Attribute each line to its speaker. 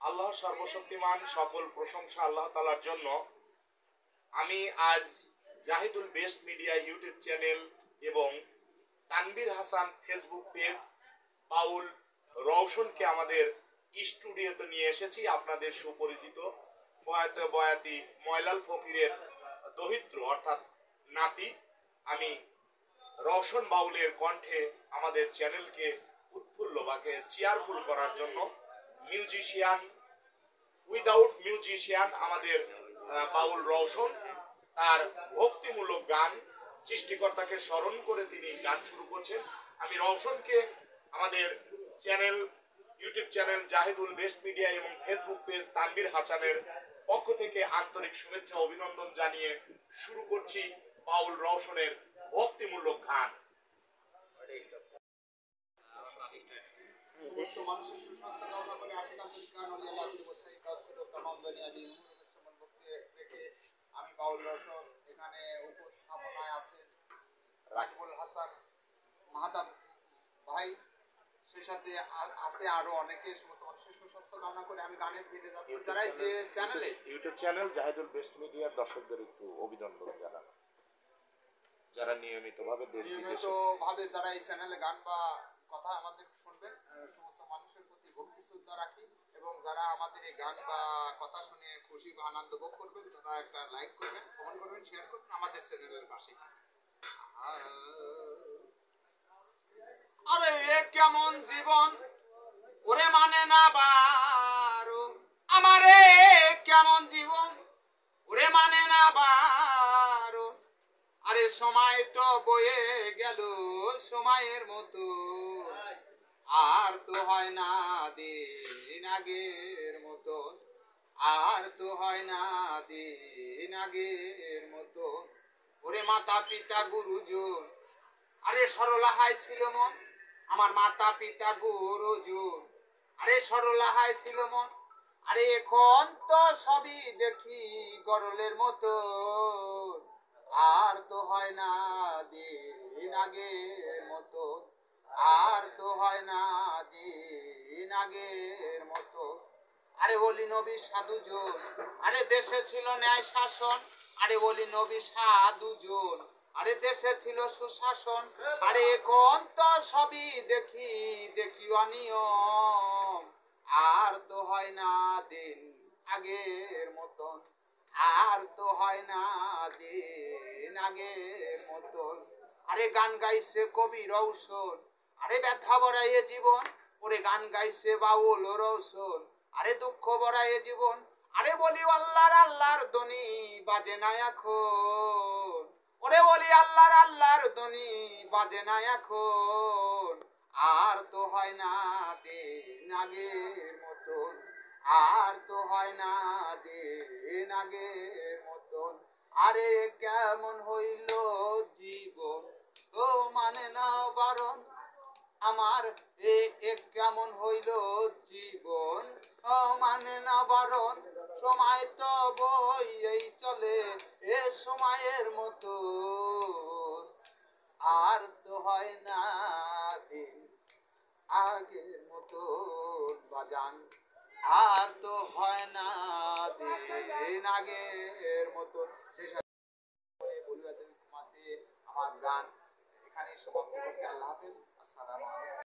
Speaker 1: আল্লাহ সর্বশক্তিমান, সকল প্রশংসা আল্লাহ তাআলার জন্য। আমি আজ Zahidul best media YouTube channel এবং তানভীর হাসান ফেসবুক পেজ বাউল রওশনকে আমাদের স্টুডিওতে নিয়ে এসেছি। আপনাদের সুপরিচিত বয়াতি ময়লাল ফকিরের দহিত্র অর্থাৎ নাতি আমি রওশন বাউলের কণ্ঠে আমাদের চ্যানেলকে উৎফুল্ল বা চেয়ারফুল করার জন্য মিউজিশিয়ান উইদাউট মিউজিশিয়ান আমাদের বাউল রওশন তার ভক্তিমূলক গান সৃষ্টিকর্তাকে স্মরণ করে তিনি গান শুরু করছেন। আমি রওশনকে আমাদের channel YouTube channel Zahidul best media এবং ফেসবুক পেজ তানভীর হাসানের পক্ষ থেকে আন্তরিক শুভেচ্ছা অভিনন্দন জানিয়ে শুরু করছি বাউল রওশনের ভক্তিমূলক গান।
Speaker 2: বিশ্ব মানুষের সুস্বাস্থ্য কামনা করে আশিক আব্দুল খান আলী আল্লাহ বসাই কাজ করে কামান্দানি আমি ভক্তি রেখে আমি বাউল রওশন এখানে উপস্থাপনায় আছেন রাকিবুল হাসান মাহাতাব ভাই, সেই সাথে আছে আরো অনেকে। সমস্ত মানুষের সুস্বাস্থ্য কামনা করে আমি গানের ভিডিও যাচ্ছি। যারা যে চ্যানেলে
Speaker 1: ইউটিউব চ্যানেল জাহিদুল বেস্ট মিডিয়ার দর্শকদের একটু অভিনন্দন জানান, যারা নিয়মিতভাবে
Speaker 2: যারা এই চ্যানেলে গান বা কথা আমাদের শুনবেন, সমস্ত মানুষের প্রতি ভক্তি শ্রদ্ধা রাখি এবং যারা আমাদের এই গান বা কথা শুনে খুশি বা আনন্দ ভোগ করবেন তারা একটা লাইক করবেন, কমেন্ট করবেন, শেয়ার করবেন, আমাদের চ্যানেলের পাশে থাকবেন। আরে কেমন জীবন ওরে মানে না বারো, আমারে কেমন জীবন ওরে মানে না বারো, আরে সময় তো বয়ে গেল সময়ের মতো, আর তো হয় না দিন আগের মতো, আর তো হয় না দিন আগের মতো। ওরে মাতা পিতা গুরুজন, আরে সরলাহাই ছিল মন আমার মাতা পিতা গুরুজন, আরে সরলাহাই ছিল মন, আরে এখন তো সবই দেখি গরলের মতো, আর তো হয় না দিন আগের মতো, আর তো হয় না দিন আগের মতো। আরে বলি নবী সাধুজন, আরে দেশে ছিল ন্যায় শাসন, আরে বলি নবী সাধুজন, আরে দেশে ছিল সুশাসন, আরে এখন তো সবই দেখি দেখি অনিয়ম, আর তো হয় না দিন আগের মতন, আর তো হয় না দিন আগের মতন। আরে গান গাইছে কবি রওশন, আরে ব্যথা ভরাইয়ে জীবন, ওরে গান গাইছে বাউল রওশন, আরে দুঃখ ভরাইয়ে জীবন, আরে বলি আল্লাহর আল্লাহর ধ্বনি বাজে না এখন, ওরে বলি আল্লাহর আল্লাহর ধ্বনি বাজে না এখন, আর তো হয় না দিন আগের মতন, আর তো হয় না দিন আগের মতন। আরে কেমন হইল জীবন ও মানে না বারণ, আমার কেমন হইল জীবন ও মানে না বারণ, সময় তো বই এই চলে এ সময়ের মতো, আর তো হয় না দিন আগের মতো বাজান, আর তো হয় না দিন আগের মতো। আমার গান এখানে সমাপ্ত করছি। আল্লাহ হাফেজ, আসসালামু আলাইকুম।